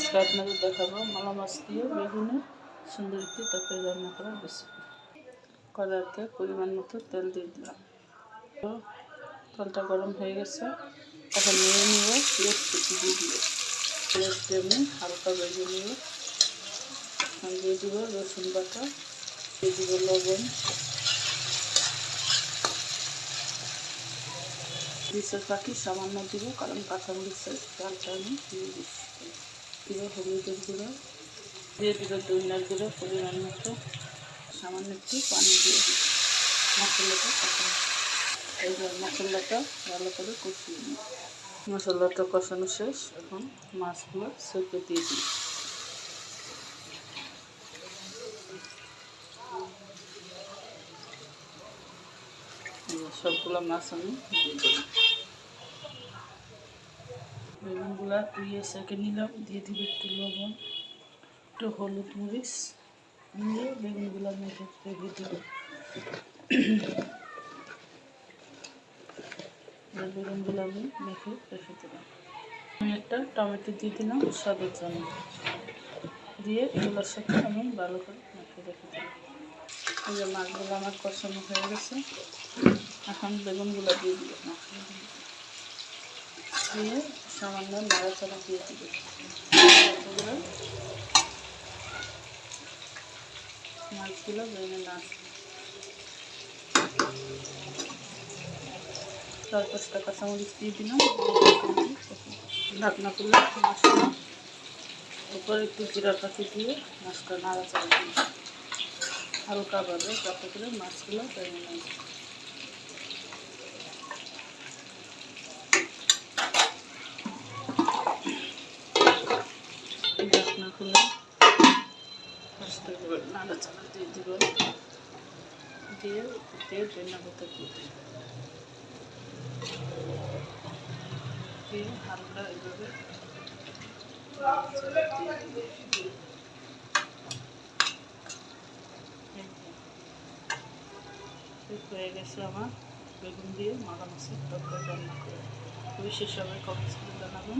আজকে আপনাদের দেখাবো মালা মাছ দিয়ে বেগুনের সুন্দর একটি তরকারি রান্না করার রেসিপি। কড়াইতে পরিমাণ মতো তেল দিয়ে দিলাম। তো তেলটা গরম হয়ে গেছে, এখন নিয়ে নিব পেঁয়াজ কুচি দিয়ে দিব। পেঁয়াজটি আমি হালকা ভেজে নিব। দিয়ে দিব রসুন বাটা, দিয়ে দিব লবণ, মরিচের পাখি সামান্য দিব, কারণ কাঁচামরিচের ডালটা আমি দিয়ে দিচ্ছি। দিব হলুদের গুঁড়ো, দিয়ে দিব ধনিয়ার গুঁড়ো পরিমাণ মতো, সামান্য একটু পানি দিয়ে দিব। মশলাটা কষানো, এই যে মশলাটা ভালো করে কষিয়ে নিই। মশলাটা কষানো শেষ, এখন মাছগুলো সেঁকে দিয়ে দিই। সবগুলো মাছ আমি দিয়ে দিলাম। বেগুনগুলা ধুয়ে সেঁকে নিলাম, দিয়ে দিব একটু লবণ, একটু হলুদ, মরিচ নিয়ে বেগুনগুলো মেখে রেখে দিব। বেগুনগুলো আমি মেখে রেখে দিলাম। আমি একটা টমেটো দিয়ে দিলাম স্বাদের জন্য, দিয়ে এগুলোর সাথে আমি ভালো করে মেখে রেখে দিলাম। এই যে মাছগুলো আমার কষানো হয়ে গেছে, এখন বেগুনগুলো দিয়ে দিব। দিয়ে সামান্য নাড়াচাড়া দিয়ে দিব। মাছগুলো বেগুনে না 4-5টা কাঁচামরিচ দিয়ে দিলাম। ঢাকনা তুলে মাছটা উপরে একটু জিরা পাখি দিয়ে মাছটা নাড়াচাড়া দিই হালকাভাবে, যাতে করে মাছগুলো বেগুনে নেয়। ঢাকনা খুলে মাছটা নাড়াচাড়া দিয়ে দিব, দিয়ে ধনিয়া পাতা দিয়ে দিব, দিয়ে হালকা এভাবে হয়ে গেছে আমার বেগুন দিয়ে মালা মাছের তরকারি রান্না করে। খুবই সে সবাই কমেন্টস করে জানাবেন।